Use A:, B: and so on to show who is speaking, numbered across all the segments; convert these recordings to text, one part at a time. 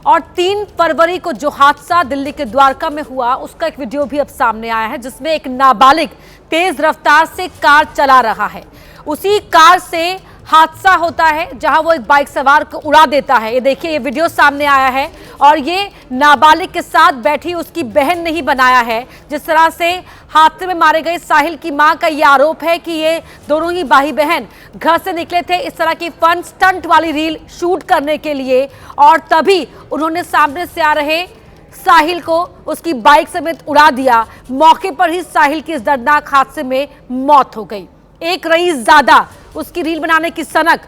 A: और 3 फरवरी को जो हादसा दिल्ली के द्वारका में हुआ उसका एक वीडियो भी अब सामने आया है, जिसमें एक नाबालिग तेज रफ्तार से कार चला रहा है। उसी कार से हादसा होता है जहां वो एक बाइक सवार को उड़ा देता है। ये देखिए, ये वीडियो सामने आया है और ये नाबालिग के साथ बैठी उसकी बहन ने ही बनाया है। जिस तरह से हादसे में मारे गए साहिल की मां का ये आरोप है कि ये दोनों ही भाई बहन घर से निकले थे इस तरह की फन स्टंट वाली रील शूट करने के लिए, और तभी उन्होंने सामने से आ रहे साहिल को उसकी बाइक समेत उड़ा दिया। मौके पर ही साहिल की इस दर्दनाक हादसे में मौत हो गई। एक रईसजादा उसकी रील बनाने की सनक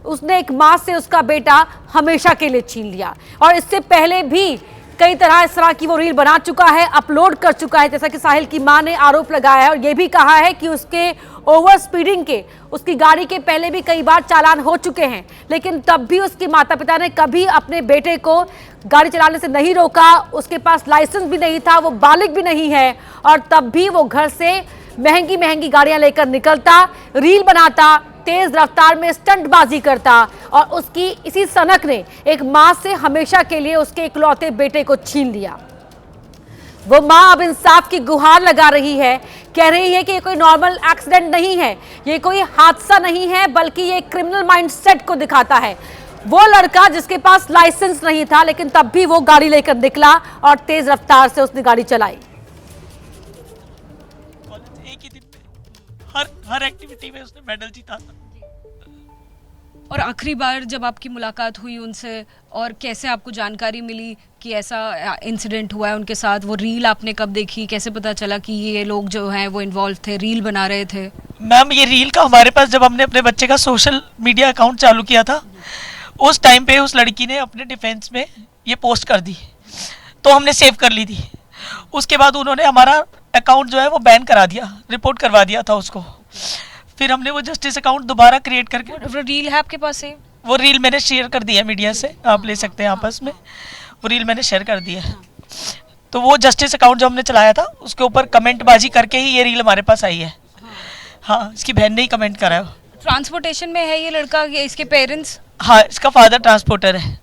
A: उसने एक मां से उसका बेटा हमेशा के लिए छीन लिया, और इससे पहले भी कई तरह इस तरह की वो रील बना चुका है, अपलोड कर चुका है, जैसा कि साहिल की मां ने आरोप लगाया है और ये भी कहा है कि उसके ओवर स्पीडिंग के उसकी गाड़ी के पहले भी कई बार चालान हो चुके हैं, लेकिन तब भी उसके माता पिता ने कभी अपने बेटे को गाड़ी चलाने से नहीं रोका। उसके पास लाइसेंस भी नहीं था, वो बालिग भी नहीं है, और तब भी वो घर से महंगी महंगी गाड़ियां लेकर निकलता, रील बनाता, तेज रफ्तार में स्टंटबाजी करता, और उसकी इसी सनक ने एक मां से हमेशा के लिए उसके इकलौते बेटे को छीन लिया। वो मां अब इंसाफ की गुहार लगा रही है, कह रही है कि ये कोई नॉर्मल एक्सीडेंट नहीं है, ये कोई हादसा नहीं है, बल्कि ये क्रिमिनल माइंडसेट को दिखाता है। वो लड़का जिसके पास लाइसेंस नहीं था, लेकिन तब भी वो गाड़ी लेकर निकला और तेज रफ्तार से उसने गाड़ी चलाई।
B: एक ही दिन में हर एक्टिविटी में उसने मेडल जीता था।
C: और आखिरी बार जब आपकी मुलाकात हुई उनसे और कैसे आपको जानकारी मिली कि ऐसा इंसिडेंट हुआ है उनके साथ, वो रील आपने कब देखी, कैसे पता चला कि ये लोग जो हैं वो इन्वॉल्व थे, रील बना रहे थे?
B: मैम, ये रील का हमारे पास जब हमने अपने बच्चे का सोशल मीडिया अकाउंट चालू किया था, उस टाइम पे उस लड़की ने अपने डिफेंस में ये पोस्ट कर दी, तो हमने सेव कर ली थी। उसके बाद उन्होंने हमारा अकाउंट जो है वो बैन करा दिया, रिपोर्ट करवा दिया था उसको। फिर हमने वो जस्टिस अकाउंट दोबारा क्रिएट करके,
C: वो रील है आपके पास है?
B: वो रील मैंने शेयर कर दी है मीडिया से, आप ले सकते हैं आपस में, वो रील मैंने शेयर कर दी है। तो वो जस्टिस अकाउंट जो हमने चलाया था उसके ऊपर कमेंटबाजी करके ही ये रील हमारे पास आई है। हाँ, इसकी बहन ने ही कमेंट करा है।
C: ट्रांसपोर्टेशन में है ये लड़का, ये इसके पेरेंट्स?
B: हाँ, इसका फादर ट्रांसपोर्टर है,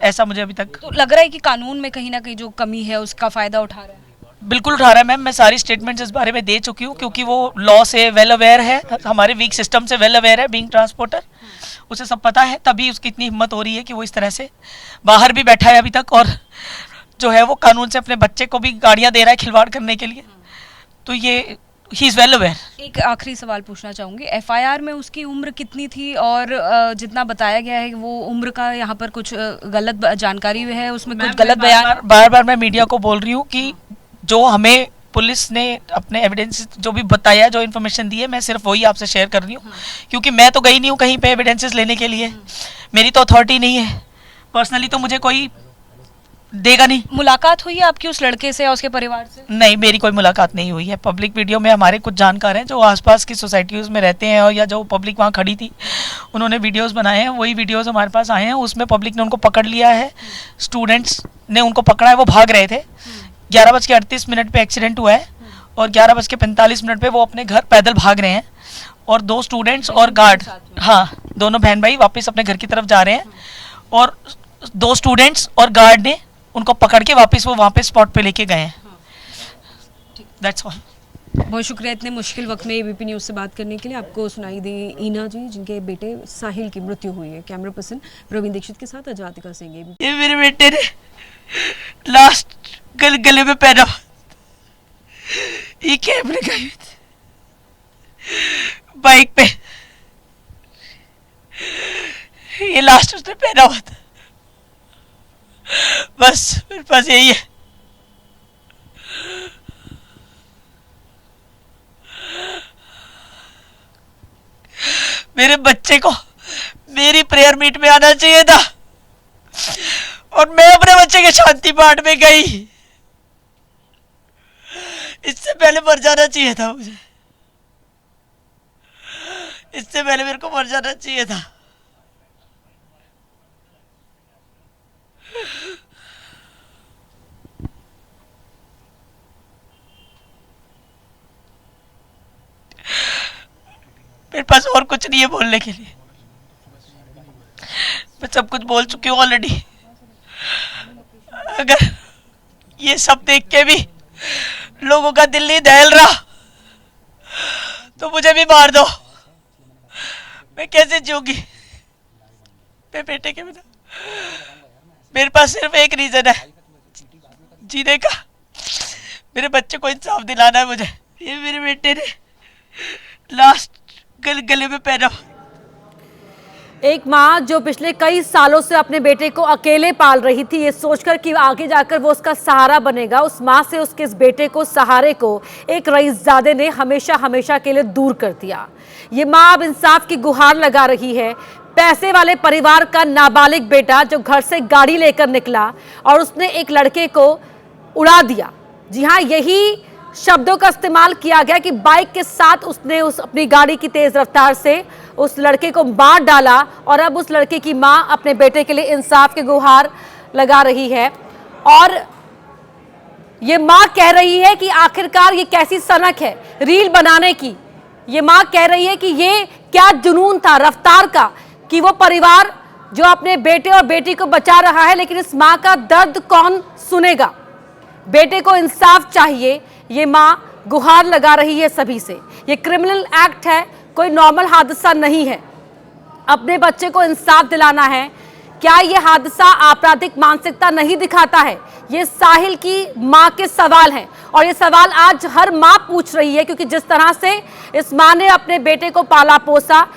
B: ऐसा मुझे अभी तक
C: तो लग रहा है कि कानून में कहीं ना कहीं जो कमी है उसका फायदा उठा रहा है।
B: बिल्कुल उठा रहा है मैम। मैं सारी स्टेटमेंट्स इस बारे में दे चुकी हूँ, क्योंकि वो लॉ से वेल अवेयर है, हमारे वीक सिस्टम से वेल अवेयर है, बीइंग ट्रांसपोर्टर, उसे सब पता है, तभी उसकी इतनी हिम्मत हो रही है कि वो इस तरह से बाहर भी बैठा है अभी तक, और जो है वो कानून से अपने बच्चे को भी गाड़ियाँ दे रहा है खिलवाड़ करने के लिए। तो ये ही इज़ वेल अवेयर।
C: एक आखिरी सवाल पूछना चाहूँगी, एफआईआर में उसकी उम्र कितनी थी, और जितना बताया गया है वो उम्र का यहाँ पर कुछ गलत जानकारी है, उसमें कुछ गलत बयान?
B: बार बार मैं मीडिया को बोल रही हूँ कि जो हमें पुलिस ने अपने एविडेंस जो भी बताया, जो इन्फॉर्मेशन दी है, मैं सिर्फ वही आपसे शेयर कर रही हूँ, क्योंकि मैं तो गई नहीं हूँ कहीं पे एविडेंसेस लेने के लिए, मेरी तो अथॉरिटी नहीं है, पर्सनली तो मुझे कोई देगा नहीं।
C: मुलाकात हुई है आपकी उस लड़के से या उसके परिवार से?
B: नहीं, मेरी कोई मुलाकात नहीं हुई है। पब्लिक वीडियो में हमारे कुछ जानकार हैं जो आसपास की सोसाइटीज़ में रहते हैं, और या जो पब्लिक वहाँ खड़ी थी उन्होंने वीडियोस बनाए हैं, वही वीडियोस हमारे पास आए हैं। उसमें पब्लिक ने उनको पकड़ लिया है, स्टूडेंट्स ने उनको पकड़ा है, वो भाग रहे थे। 11:38 पे एक्सीडेंट हुआ है, और 11:45 पे वो अपने घर पैदल भाग रहे हैं, और 2 स्टूडेंट्स और गार्ड, हाँ, दोनों बहन भाई वापस अपने घर की तरफ जा रहे हैं, और 2 स्टूडेंट्स और गार्ड ने उनको पकड़ के वापस वो वहाँ पे स्पॉट पे लेके गए हैं। That's all.
C: बहुत शुक्रिया इतने मुश्किल वक्त में एबीपी न्यूज़ से बात करने के लिए। आपको सुनाई दी ईना जी, जिनके बेटे साहिल की मृत्यु हुई है। कैमरा पर्सन प्रवीण दीक्षित के साथ अजातिका सिंह।
B: ये मेरे बेटे ने लास्ट गले में पहना ये कैमरे गए थे बाइक पे, ये लास्ट उसने पहना हुआ था। बस मेरे पास यही है। मेरे बच्चे को मेरी प्रेयर मीट में आना चाहिए था, और मैं अपने बच्चे के शांति पाठ में गई। इससे पहले मर जाना चाहिए था मुझे, इससे पहले मेरे को मर जाना चाहिए था। मेरे पास और कुछ नहीं है बोलने के लिए, मैं सब कुछ बोल चुकी हूँ ऑलरेडी। अगर ये सब देख के भी लोगों का दिल नहीं दहल रहा तो मुझे भी मार दो, मैं कैसे जीऊंगी मैं बेटे के बिना। मेरे पास सिर्फ एक रीजन है जीने का, मेरे बच्चे को इंसाफ दिलाना है मुझे। ये मेरे बेटे ने लास्ट गले में पहना।
A: एक माँ जो पिछले कई सालों से अपने बेटे को अकेले पाल रही थी, ये सोचकर कि आगे जाकर वो उसका सहारा बनेगा, उस माँ से उसके इस बेटे को, सहारे को एक रईसजादे ने हमेशा हमेशा के लिए दूर कर दिया। ये माँ अब इंसाफ की गुहार लगा रही है। पैसे वाले परिवार का नाबालिग बेटा जो घर से गाड़ी लेकर निकला और उसने एक लड़के को उड़ा दिया। जी हाँ, यही शब्दों का इस्तेमाल किया गया कि बाइक के साथ उसने अपनी गाड़ी की तेज रफ्तार से उस लड़के को मार डाला और अब उस लड़के की मां अपने बेटे के लिए इंसाफ की गुहार लगा रही है। और ये मां कह रही है कि आखिरकार ये कैसी सनक है रील बनाने की। ये मां कह रही है कि ये क्या जुनून था रफ्तार का कि वो परिवार जो अपने बेटे और बेटी को बचा रहा है, लेकिन इस मां का दर्द कौन सुनेगा। बेटे को इंसाफ चाहिए, ये मां गुहार लगा रही है सभी से। ये क्रिमिनल एक्ट है, कोई नॉर्मल हादसा नहीं है। अपने बच्चे को इंसाफ दिलाना है। क्या ये हादसा आपराधिक मानसिकता नहीं दिखाता है? ये साहिल की मां के सवाल हैं और ये सवाल आज हर मां पूछ रही है, क्योंकि जिस तरह से इस मां ने अपने बेटे को पाला पोसा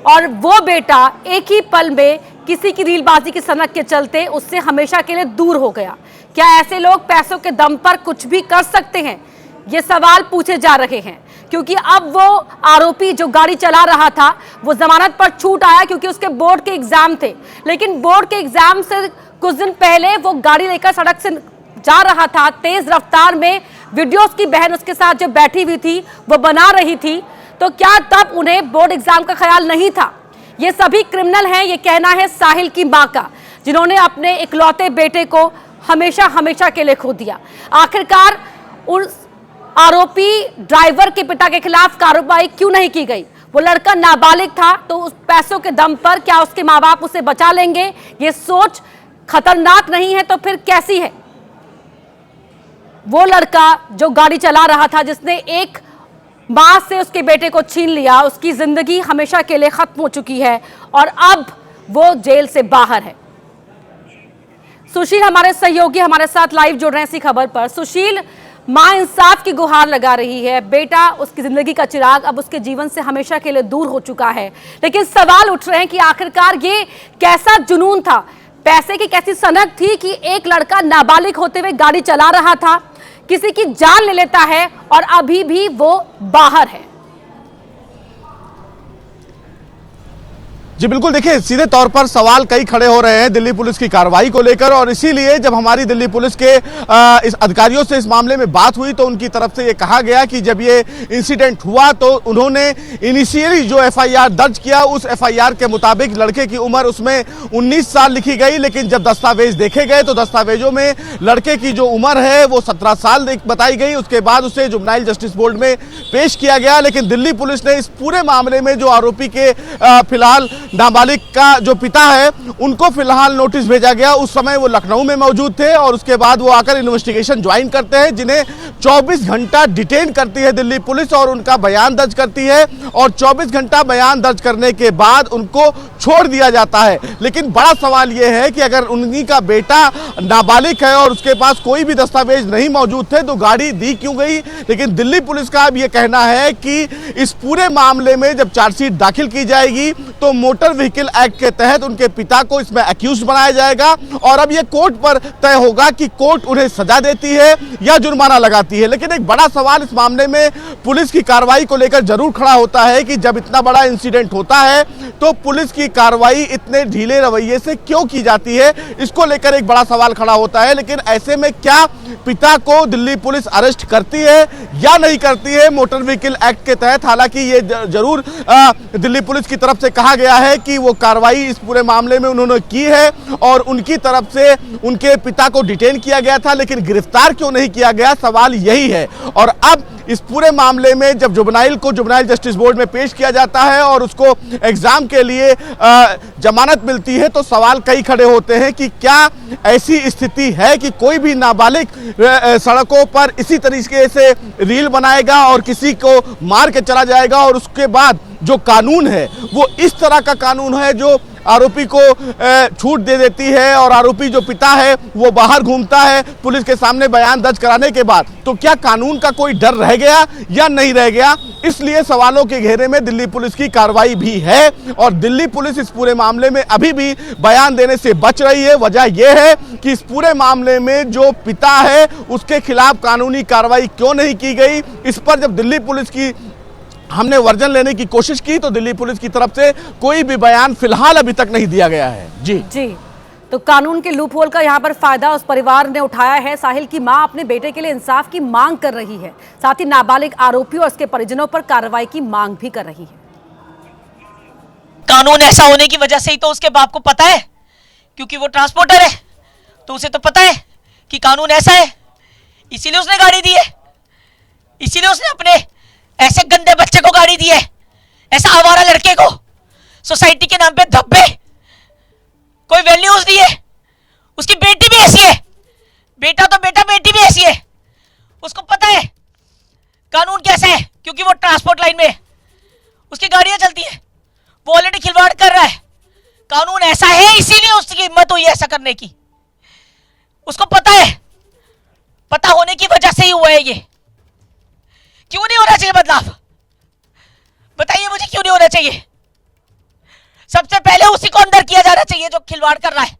A: और वो बेटा एक ही पल में किसी की रीलबाजी की सनक के चलते उससे हमेशा के लिए दूर हो गया। क्या ऐसे लोग पैसों के दम पर कुछ भी कर सकते हैं? ये सवाल पूछे जा रहे हैं, क्योंकि अब वो आरोपी जो गाड़ी चला रहा था वो जमानत पर छूट आया क्योंकि उसके बोर्ड के एग्जाम थे। लेकिन बोर्ड के एग्जाम से कुछ दिन पहले वो गाड़ी लेकर सड़क से जा रहा था तेज रफ्तार में। वीडियो उसकी बहन उसके साथ जो बैठी हुई थी वो बना रही थी, तो क्या तब उन्हें बोर्ड एग्जाम का ख्याल नहीं था? ये सभी क्रिमिनल हैं, ये कहना है साहिल की मां का, जिन्होंने अपने इकलौते बेटे को हमेशा हमेशा के लिए खो दिया। आखिरकार उस आरोपी ड्राइवर के पिता के खिलाफ कार्रवाई क्यों नहीं की गई? वो लड़का नाबालिग था, तो उस पैसों के दम पर क्या उसके माँ बाप उसे बचा लेंगे? ये सोच खतरनाक नहीं है तो फिर कैसी है? वो लड़का जो गाड़ी चला रहा था, जिसने एक मां से उसके बेटे को छीन लिया, उसकी जिंदगी हमेशा के लिए खत्म हो चुकी है और अब वो जेल से बाहर है। सुशील हमारे सहयोगी हमारे साथ लाइव जुड़ रहे हैं इसी खबर पर। सुशील, मां इंसाफ की गुहार लगा रही है, बेटा उसकी जिंदगी का चिराग अब उसके जीवन से हमेशा के लिए दूर हो चुका है, लेकिन सवाल उठ रहे हैं कि आखिरकार ये कैसा जुनून था, पैसे की कैसी सनक थी कि एक लड़का नाबालिग होते हुए गाड़ी चला रहा था, किसी की जान ले लेता है और अभी भी वो बाहर है।
D: जी बिल्कुल, देखिए सीधे तौर पर सवाल कई खड़े हो रहे हैं दिल्ली पुलिस की कार्रवाई को लेकर, और इसीलिए जब हमारी दिल्ली पुलिस के इस अधिकारियों से इस मामले में बात हुई तो उनकी तरफ से ये कहा गया कि जब ये इंसिडेंट हुआ तो उन्होंने इनिशियली जो एफआईआर दर्ज किया उस एफआईआर के मुताबिक लड़के की उम्र उसमें 19 साल लिखी गई, लेकिन जब दस्तावेज देखे गए तो दस्तावेजों में लड़के की जो उम्र है वो 17 साल बताई गई। उसके बाद उसे जुवेनाइल जस्टिस बोर्ड में पेश किया गया, लेकिन दिल्ली पुलिस ने इस पूरे मामले में जो आरोपी के फिलहाल नाबालिग का जो पिता है उनको फिलहाल नोटिस भेजा गया। उस समय वो लखनऊ में मौजूद थे और उसके बाद वो आकर इन्वेस्टिगेशन ज्वाइन करते हैं, जिन्हें 24 घंटा डिटेन करती है दिल्ली पुलिस और उनका बयान दर्ज करती है, और 24 घंटा बयान दर्ज करने के बाद उनको छोड़ दिया जाता है। लेकिन बड़ा सवाल ये है कि अगर उन्हीं का बेटा नाबालिग है और उसके पास कोई भी दस्तावेज नहीं मौजूद थे तो गाड़ी दी क्यों गई? लेकिन दिल्ली पुलिस का अब ये कहना है कि इस पूरे मामले में जब चार्जशीट दाखिल की जाएगी तो मोटर व्हीकल एक्ट के तहत उनके पिता को इसमें एक्यूज बनाया जाएगा और अब यह कोर्ट पर तय होगा कि कोर्ट उन्हें सजा देती है या जुर्माना लगाती है। लेकिन एक बड़ा सवाल इस मामले में पुलिस की कार्रवाई को लेकर जरूर खड़ा होता है कि जब इतना बड़ा इंसिडेंट होता है तो पुलिस की कार्रवाई इतने ढीले रवैये से क्यों की जाती है, इसको लेकर एक बड़ा सवाल खड़ा होता है। लेकिन ऐसे में क्या पिता को दिल्ली पुलिस अरेस्ट करती है या नहीं करती है मोटर व्हीकल एक्ट के तहत। हालांकि ये जरूर दिल्ली पुलिस की तरफ से कहा गया है कि वो कार्रवाई इस पूरे मामले में उन्होंने की है और उनकी तरफ से उनके पिता को डिटेन किया गया था, लेकिन गिरफ्तार क्यों नहीं किया गया, सवाल यही है। और अब इस पूरे मामले में जब जुवेनाइल को जुवेनाइल जस्टिस बोर्ड में पेश किया जाता है और उसको एग्जाम के लिए जमानत मिलती है, तो सवाल कई खड़े होते हैं कि क्या ऐसी स्थिति है कि कोई भी नाबालिग सड़कों पर इसी तरीके से रील बनाएगा और किसी को मार के चला जाएगा और उसके बाद जो कानून है वो इस तरह का कानून है जो आरोपी को छूट दे देती है और आरोपी जो पिता है वो बाहर घूमता है पुलिस के सामने बयान दर्ज कराने के बाद। तो क्या कानून का कोई डर रह गया या नहीं रह गया? इसलिए सवालों के घेरे में दिल्ली पुलिस की कार्रवाई भी है और दिल्ली पुलिस इस पूरे मामले में अभी भी बयान देने से बच रही है। वजह यह है कि इस पूरे मामले में जो पिता है उसके खिलाफ कानूनी कार्रवाई क्यों नहीं की गई, इस पर जब दिल्ली पुलिस की हमने वर्जन लेने की कोशिश की तो दिल्ली पुलिस की तरफ से कोई भी बयान फिलहाल अभी तक नहीं दिया गया है। जी
A: तो कानून के लूप होल का यहाँ पर फायदा उस परिवार ने उठाया है। साहिल की मां अपने बेटे के लिए इंसाफ की मांग कर रही है, साथ ही नाबालिग आरोपी और उसके परिजनों पर कार्रवाई की मांग भी कर रही है।
B: कानून ऐसा होने की वजह से ही तो उसके बाप को पता है, क्योंकि वो ट्रांसपोर्टर है तो उसे तो पता है कि कानून ऐसा है, इसीलिए उसने गाड़ी दी है, इसीलिए उसने अपने ऐसे गंदे बच्चे को गाड़ी दी है, ऐसा आवारा लड़के को सोसाइटी के नाम पे धब्बे, कोई वैल्यूज नहीं है। उसकी बेटी भी ऐसी है, बेटा तो बेटा, बेटी भी ऐसी है। उसको पता है कानून कैसा है, क्योंकि वो ट्रांसपोर्ट लाइन में है, उसकी गाड़ियां चलती है, वो ऑलरेडी खिलवाड़ कर रहा है। कानून ऐसा है इसीलिए उसकी हिम्मत हुई ऐसा करने की। उसको पता है, पता होने की वजह से ही हुआ है ये। क्यों नहीं होना चाहिए बदलाव? बताइए मुझे क्यों नहीं होना चाहिए? सबसे पहले उसी को अंदर किया जाना चाहिए जो खिलवाड़ कर रहा है,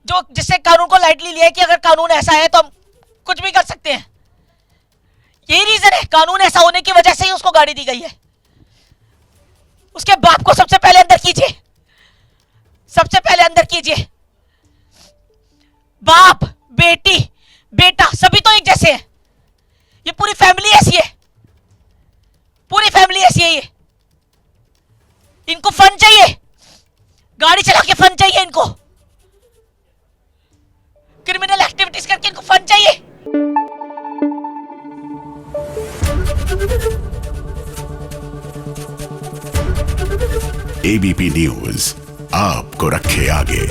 B: जो जिससे कानून को लाइटली लिया है कि अगर कानून ऐसा है तो हम कुछ भी कर सकते हैं। यही रीजन है, कानून ऐसा होने की वजह से ही उसको गाड़ी दी गई है। उसके बाप को सबसे पहले अंदर कीजिए, सबसे पहले अंदर कीजिए। बाप, बेटी, बेटा सभी तो एक जैसे हैं। ये पूरी फैमिली ऐसी है, पूरी फैमिली ऐसी है। ये इनको फन चाहिए, गाड़ी चला के फन चाहिए, इनको क्रिमिनल एक्टिविटीज करके इनको फन चाहिए।
E: एबीपी न्यूज आपको रखे आगे।